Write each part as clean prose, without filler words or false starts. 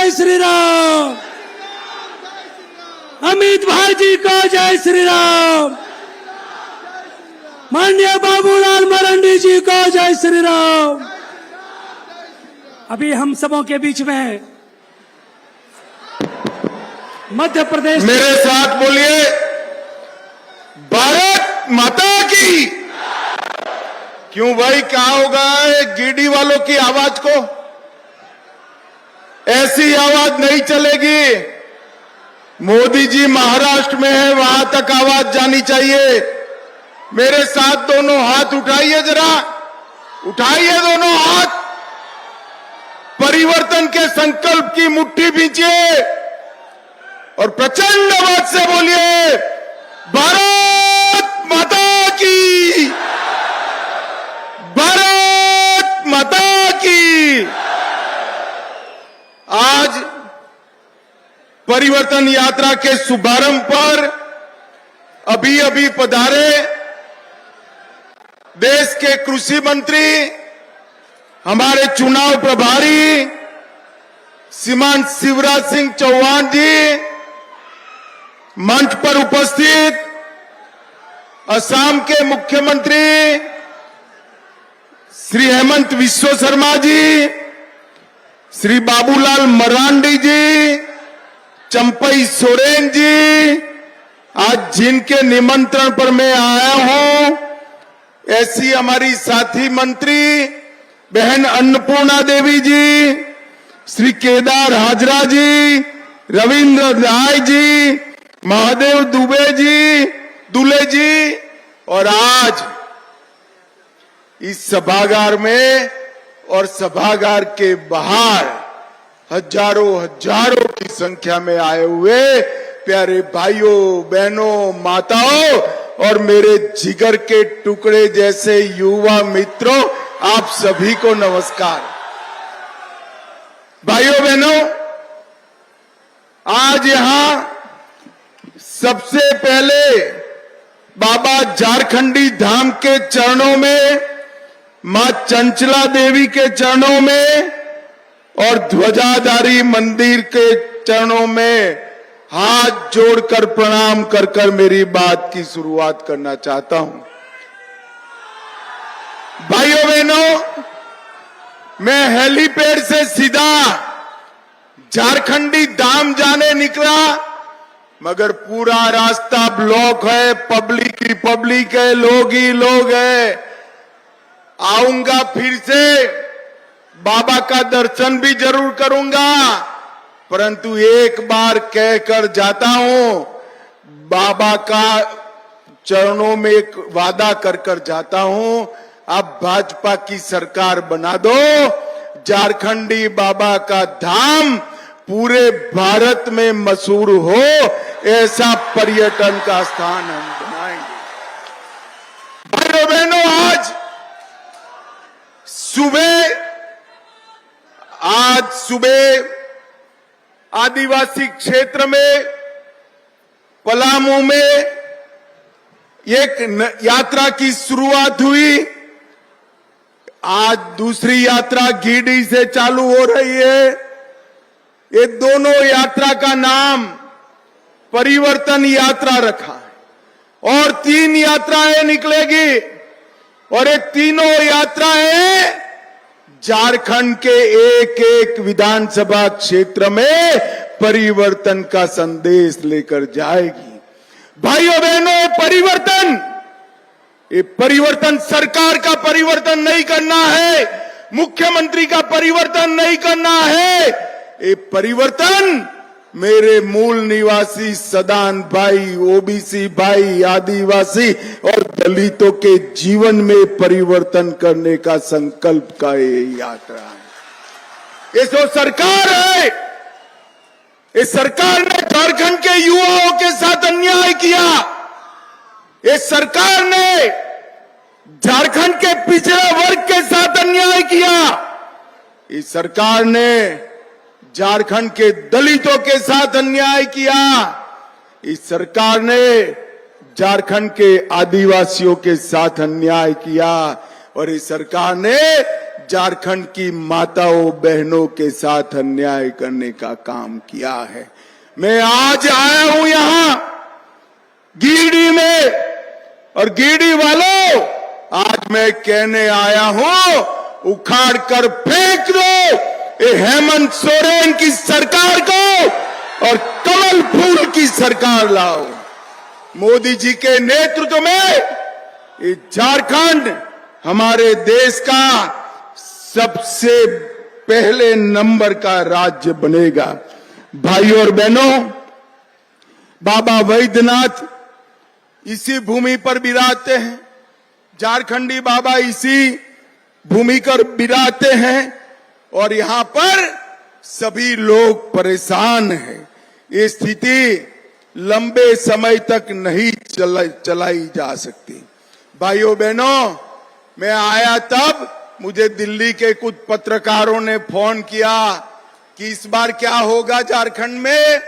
जय श्री राम। अमित भाई जी को जय श्री राम। माननीय बाबूलाल मरांडी जी को जय श्री राम। अभी हम सबों के बीच में मध्य प्रदेश, मेरे साथ बोलिए, भारत माता की। क्यों भाई, क्या होगा गिरडी वालों की आवाज को? ऐसी आवाज नहीं चलेगी। मोदी जी महाराष्ट्र में है, वहां तक आवाज जानी चाहिए। मेरे साथ दोनों हाथ उठाइए, जरा उठाइए दोनों हाथ। परिवर्तन के संकल्प की मुट्ठी भींचिए और प्रचंड आवाज से बोलिए, भारत माता की, भारत माता की। आज परिवर्तन यात्रा के शुभारंभ पर अभी अभी पधारे देश के कृषि मंत्री, हमारे चुनाव प्रभारी श्रीमान शिवराज सिंह चौहान जी, मंच पर उपस्थित असम के मुख्यमंत्री श्री हेमंत विश्व शर्मा जी, श्री बाबूलाल मरांडी जी, चंपई सोरेन जी, आज जिनके निमंत्रण पर मैं आया हूं, ऐसी हमारी साथी मंत्री बहन अन्नपूर्णा देवी जी, श्री केदार हाजरा जी, रविंद्र राय जी, महादेव दुले जी, और आज इस सभागार में और सभागार के बाहर हजारों की संख्या में आए हुए प्यारे भाइयों बहनों माताओं और मेरे जिगर के टुकड़े जैसे युवा मित्रों, आप सभी को नमस्कार। भाइयों बहनों, आज यहां सबसे पहले बाबा झारखंडी धाम के चरणों में, मां चंचला देवी के चरणों में और ध्वजाधारी मंदिर के चरणों में हाथ जोड़कर प्रणाम कर मेरी बात की शुरुआत करना चाहता हूं। भाइयों बहनों, मैं हेलीपैड से सीधा झारखंडी धाम जाने निकला, मगर पूरा रास्ता ब्लॉक है, पब्लिक ही पब्लिक है, लोग ही लोग है। आऊंगा फिर से, बाबा का दर्शन भी जरूर करूंगा, परंतु एक बार कहकर जाता हूं, बाबा का चरणों में एक वादा कर जाता हूं, आप भाजपा की सरकार बना दो, झारखंडी बाबा का धाम पूरे भारत में मशहूर हो, ऐसा पर्यटन का स्थान हम बनाएंगे। भाइयों बहनों, आज सुबह आदिवासी क्षेत्र में पलामू में एक यात्रा की शुरुआत हुई। आज दूसरी यात्रा गिरिडीह से चालू हो रही है। ये दोनों यात्रा का नाम परिवर्तन यात्रा रखा है और 3 यात्राएं निकलेगी और ये तीनों यात्राएं झारखंड के एक विधानसभा क्षेत्र में परिवर्तन का संदेश लेकर जाएगी। भाइयों बहनों, ये परिवर्तन सरकार का परिवर्तन नहीं करना है, मुख्यमंत्री का परिवर्तन नहीं करना है, ये परिवर्तन मेरे मूल निवासी सदान भाई, ओबीसी भाई, आदिवासी और दलितों के जीवन में परिवर्तन करने का संकल्प का ये यात्रा है। ये जो सरकार है, इस सरकार ने झारखंड के युवाओं के साथ अन्याय किया। इस सरकार ने झारखंड के पिछड़े वर्ग के साथ अन्याय किया। इस सरकार ने झारखंड के दलितों के साथ अन्याय किया। इस सरकार ने झारखंड के आदिवासियों के साथ अन्याय किया और इस सरकार ने झारखंड की माताओं बहनों के साथ अन्याय करने का काम किया है। मैं आज आया हूं यहां गिरिडीह में, और गिरिडीह वालों, आज मैं कहने आया हूं, उखाड़ कर फेंक दो ये हेमंत सोरेन की सरकार को और कमल फूल की सरकार लाओ। मोदी जी के नेतृत्व में ये झारखंड हमारे देश का सबसे पहले नंबर का राज्य बनेगा। भाइयों और बहनों, बाबा वैद्यनाथ इसी भूमि पर विराजते हैं, झारखंडी बाबा इसी भूमि पर विराजते हैं, और यहां पर सभी लोग परेशान हैं। ये स्थिति लंबे समय तक नहीं चलाई जा सकती। भाइयों बहनों, मैं आया तब मुझे दिल्ली के कुछ पत्रकारों ने फोन किया कि इस बार क्या होगा झारखंड में।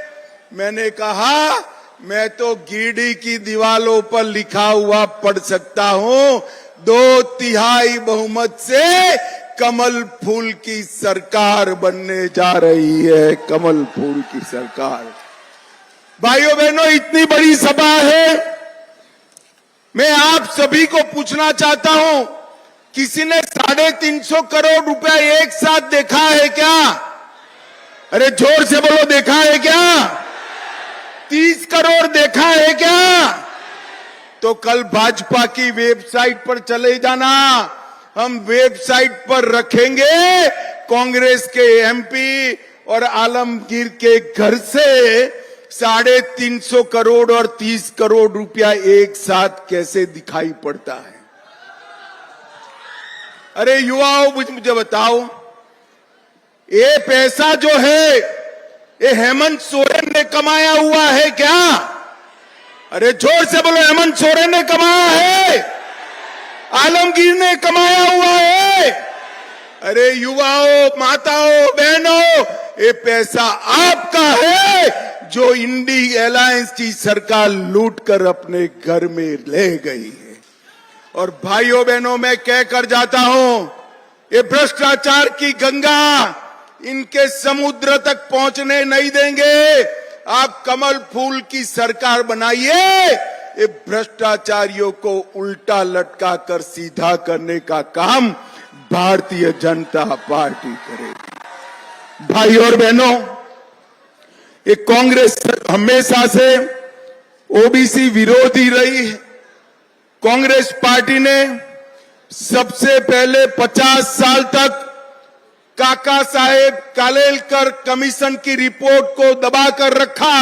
मैंने कहा मैं तो गिरिडीह की दीवालों पर लिखा हुआ पढ़ सकता हूं, 2/3 बहुमत से कमल फूल की सरकार बनने जा रही है, कमल फूल की सरकार। भाइयों बहनों, इतनी बड़ी सभा है, मैं आप सभी को पूछना चाहता हूं, किसी ने 350 करोड़ रुपया एक साथ देखा है क्या? अरे जोर से बोलो, देखा है क्या? 30 करोड़ देखा है क्या? तो कल भाजपा की वेबसाइट पर चले जाना, हम वेबसाइट पर रखेंगे कांग्रेस के एमपी और आलमगीर के घर से 350 करोड़ और 30 करोड़ रुपया एक साथ कैसे दिखाई पड़ता है। अरे युवाओं, मुझे बताओ, ये पैसा जो है ये हेमंत सोरेन ने कमाया हुआ है क्या? अरे जोर से बोलो, हेमंत सोरेन ने कमाया है, आलमगीर ने कमाया हुआ है। अरे युवाओं, माताओं, बहनों, ये पैसा आपका है जो इंडी अलायंस की सरकार लूट कर अपने घर में ले गई है। और भाइयों बहनों, मैं कहकर जाता हूं, ये भ्रष्टाचार की गंगा इनके समुद्र तक पहुंचने नहीं देंगे। आप कमल फूल की सरकार बनाइए, ये भ्रष्टाचारियों को उल्टा लटका कर सीधा करने का काम भारतीय जनता पार्टी करेगी। भाइयों और बहनों, ये कांग्रेस हमेशा से ओबीसी विरोधी रही है। कांग्रेस पार्टी ने सबसे पहले 50 साल तक काका साहेब कालेलकर कमीशन की रिपोर्ट को दबाकर रखा,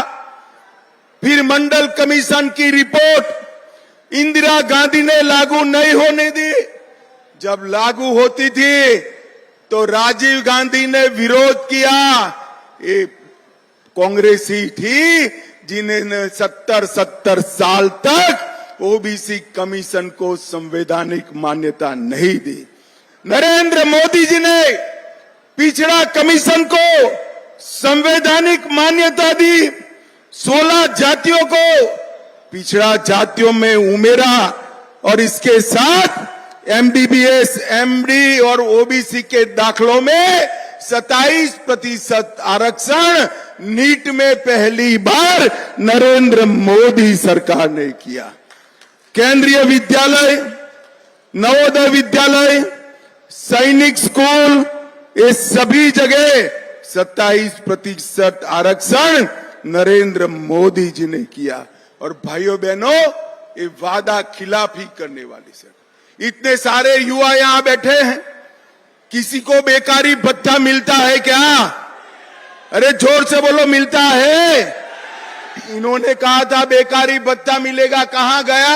फिर मंडल कमीशन की रिपोर्ट इंदिरा गांधी ने लागू नहीं होने दी। जब लागू होती थी तो राजीव गांधी ने विरोध किया। ये कांग्रेस ही थी जिन्हें 70 साल तक ओबीसी कमीशन को संवैधानिक मान्यता नहीं दी। नरेंद्र मोदी जी ने पिछड़ा कमीशन को संवैधानिक मान्यता दी, 16 जातियों को पिछड़ा जातियों में उमेरा, और इसके साथ एमबीबीएस, एमडी और ओबीसी के दाखलों में 27% आरक्षण नीट में पहली बार नरेंद्र मोदी सरकार ने किया। केंद्रीय विद्यालय, नवोदय विद्यालय, सैनिक स्कूल, ये सभी जगह 27% आरक्षण नरेंद्र मोदी जी ने किया। और भाइयों बहनों, ये वादा खिलाफी करने वाली सरकार। इतने सारे युवा यहां बैठे हैं, किसी को बेकारी भत्ता मिलता है क्या? अरे जोर से बोलो, मिलता है? इन्होंने कहा था बेकारी भत्ता मिलेगा, कहां गया?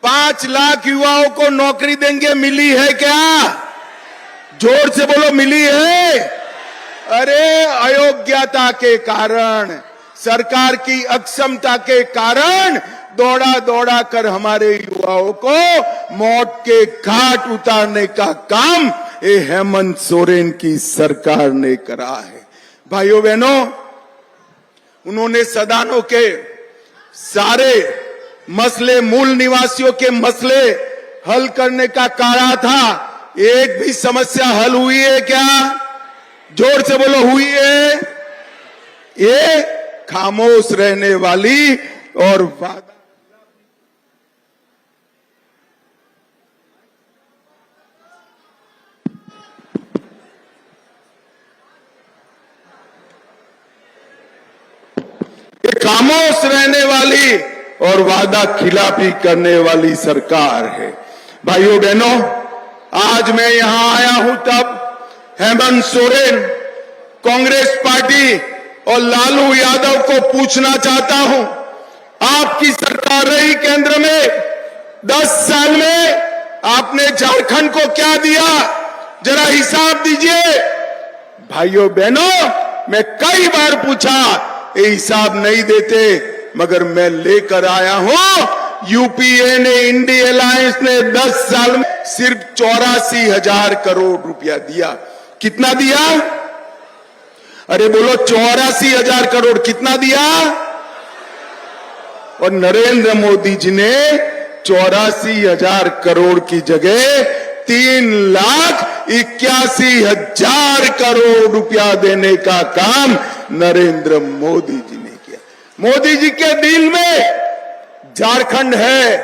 5 लाख युवाओं को नौकरी देंगे, मिली है क्या? जोर से बोलो, मिली है? अरे अयोग्यता के कारण, सरकार की अक्षमता के कारण दौड़ा दौड़ा कर हमारे युवाओं को मौत के घाट उतारने का काम ये हेमंत सोरेन की सरकार ने करा है। भाइयों बहनों, उन्होंने सदानों के सारे मसले, मूल निवासियों के मसले हल करने का कहा था, एक भी समस्या हल हुई है क्या? जोर से बोलो, हुई है? ये खामोश रहने वाली और वादा खामोश रहने वाली और वादा खिलाफी करने वाली सरकार है। भाइयों बहनों, आज मैं यहां आया हूं तब हेमंत सोरेन, कांग्रेस पार्टी और लालू यादव को पूछना चाहता हूं, आपकी सरकार रही केंद्र में 10 साल में, आपने झारखंड को क्या दिया? जरा हिसाब दीजिए। भाइयों बहनों, मैं कई बार पूछा, ये हिसाब नहीं देते, मगर मैं लेकर आया हूं। यूपीए ने, इंडी अलायंस ने 10 साल में सिर्फ 84,000 करोड़ रुपया दिया। कितना दिया? अरे बोलो, 84,000 करोड़ कितना दिया? और नरेंद्र मोदी जी ने 84,000 करोड़ की जगह 3,81,000 करोड़ रुपया देने का काम नरेंद्र मोदी जी ने किया। मोदी जी के दिल में झारखंड है।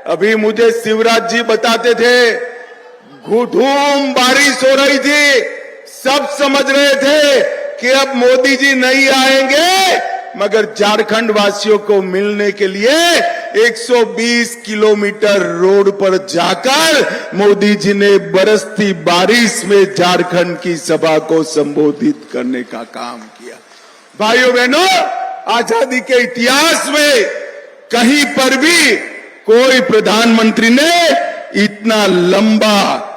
अभी मुझे शिवराज जी बताते थे, धूम बारिश हो रही थी, सब समझ रहे थे कि अब मोदी जी नहीं आएंगे, मगर झारखंड वासियों को मिलने के लिए 120 किलोमीटर रोड पर जाकर मोदी जी ने बरसती बारिश में झारखंड की सभा को संबोधित करने का काम किया। भाइयों बहनों, आजादी के इतिहास में कहीं पर भी कोई प्रधानमंत्री ने इतना लंबा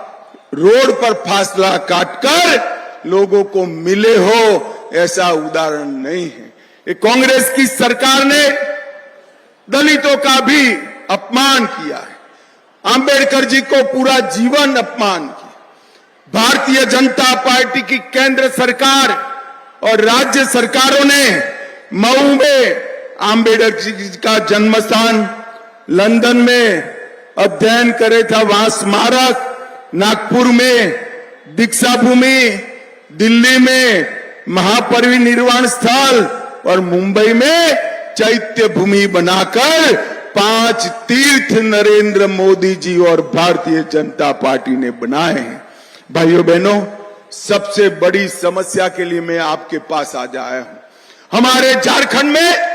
रोड पर फासला काटकर लोगों को मिले हो, ऐसा उदाहरण नहीं है। ये कांग्रेस की सरकार ने दलितों का भी अपमान किया है। अंबेडकर जी को पूरा जीवन अपमान किया। भारतीय जनता पार्टी की केंद्र सरकार और राज्य सरकारों ने मऊ में अंबेडकर जी का जन्म स्थान, लंदन में अध्ययन करे था, वहां स्मारक, नागपुर में दीक्षा भूमि, दिल्ली में महापरिनिर्वाण स्थल और मुंबई में चैत्य भूमि बनाकर 5 तीर्थ नरेंद्र मोदी जी और भारतीय जनता पार्टी ने बनाए हैं। भाइयों बहनों, सबसे बड़ी समस्या के लिए मैं आपके पास आज आया हूं। हमारे झारखंड में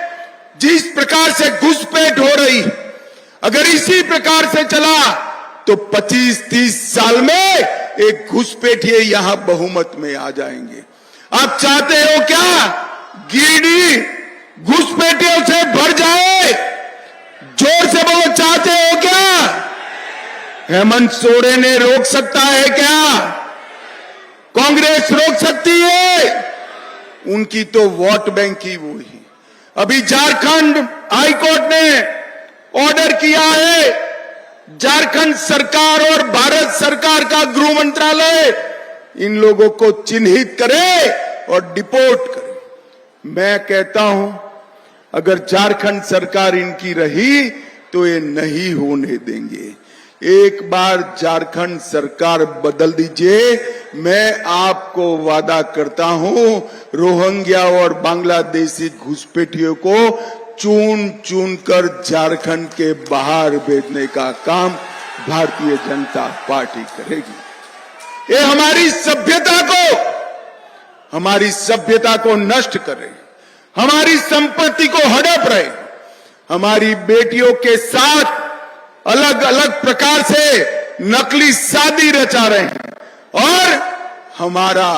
जिस प्रकार से घुसपैठ हो रही, अगर इसी प्रकार से चला तो 25-30 साल में एक घुसपैठिए यहां बहुमत में आ जाएंगे। आप चाहते हो क्या गिरिडीह घुसपैठियों से भर जाए? जोर से बोलो, चाहते हो क्या? हेमंत सोरेन ने रोक सकता है क्या? कांग्रेस रोक सकती है? उनकी तो वोट बैंक ही वो ही। अभी झारखंड हाईकोर्ट ने ऑर्डर किया है, झारखंड सरकार और भारत सरकार का गृह मंत्रालय इन लोगों को चिन्हित करे और डिपोर्ट करे। मैं कहता हूं, अगर झारखंड सरकार इनकी रही तो ये नहीं होने देंगे। एक बार झारखंड सरकार बदल दीजिए, मैं आपको वादा करता हूं, रोहिंग्या और बांग्लादेशी घुसपैठियों को चुन चुन कर झारखंड के बाहर भेजने का काम भारतीय जनता पार्टी करेगी। ये हमारी सभ्यता को नष्ट करे, हमारी संपत्ति को हड़प रहे, हमारी बेटियों के साथ अलग अलग प्रकार से नकली शादी रचा रहे हैं और हमारा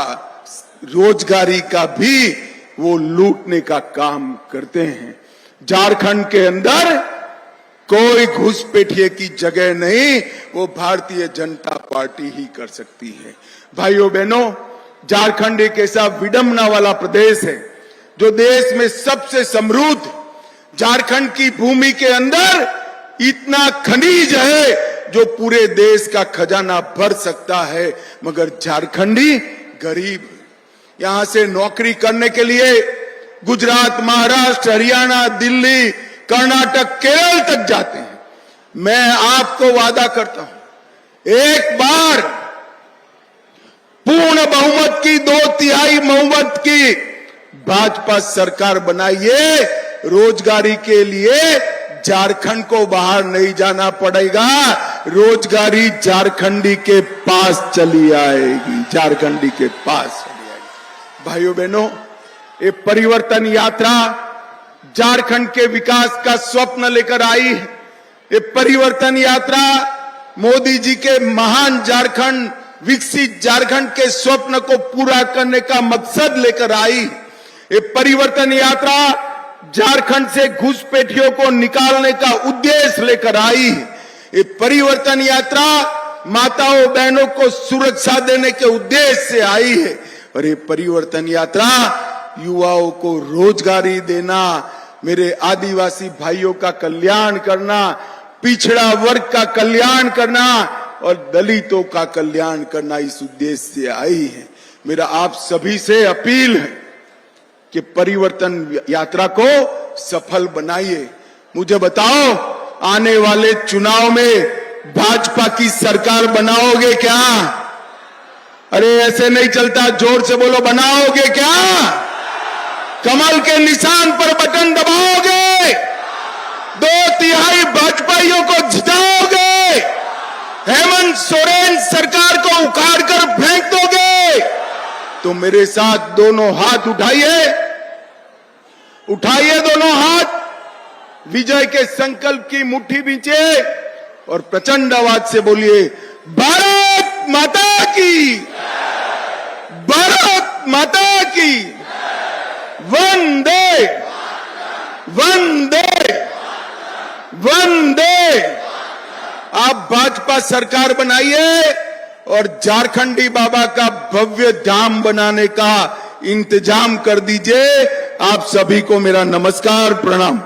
रोजगारी का भी वो लूटने का काम करते हैं। झारखंड के अंदर कोई घुसपैठिए की जगह नहीं, वो भारतीय जनता पार्टी ही कर सकती है। भाइयों बहनों, झारखंड एक ऐसा विडंबना वाला प्रदेश है जो देश में सबसे समृद्ध। झारखंड की भूमि के अंदर इतना खनिज है जो पूरे देश का खजाना भर सकता है, मगर झारखंडी गरीब है। यहां से नौकरी करने के लिए गुजरात, महाराष्ट्र, हरियाणा, दिल्ली, कर्नाटक, केरल तक जाते हैं। मैं आपको वादा करता हूं, एक बार पूर्ण बहुमत की 2/3 बहुमत की भाजपा सरकार बनाइए। रोजगारी के लिए झारखंड को बाहर नहीं जाना पड़ेगा, रोजगारी झारखंडी के पास चली आएगी, झारखंडी के पास चली आएगी। भाइयों बहनों, ये परिवर्तन यात्रा झारखंड के विकास का स्वप्न लेकर आई। ये परिवर्तन यात्रा मोदी जी के महान झारखंड, विकसित झारखंड के स्वप्न को पूरा करने का मकसद लेकर आई। ये परिवर्तन यात्रा झारखंड से घुसपैठियों को निकालने का उद्देश्य लेकर आई। ये परिवर्तन यात्रा माताओं बहनों को सुरक्षा देने के उद्देश्य से आई है। और ये परिवर्तन यात्रा युवाओं को रोजगारी देना, मेरे आदिवासी भाइयों का कल्याण करना, पिछड़ा वर्ग का कल्याण करना और दलितों का कल्याण करना, इस उद्देश्य से आई है। मेरा आप सभी से अपील है कि परिवर्तन यात्रा को सफल बनाइए। मुझे बताओ, आने वाले चुनाव में भाजपा की सरकार बनाओगे क्या? अरे ऐसे नहीं चलता, जोर से बोलो, बनाओगे क्या? कमल के निशान पर बटन दबाओगे? 2/3 भाजपाइयों को जिताओगे? हेमंत सोरेन सरकार को उखाड़ कर फेंक दोगे? तो मेरे साथ दोनों हाथ उठाइए, उठाइए दोनों हाथ, विजय के संकल्प की मुट्ठी बींचे और प्रचंड आवाज से बोलिए, भारत माता की, भारत माता की, वंदे वंदे वंदे। आप भाजपा सरकार बनाइए और झारखंडी बाबा का भव्य धाम बनाने का इंतजाम कर दीजिए। आप सभी को मेरा नमस्कार, प्रणाम।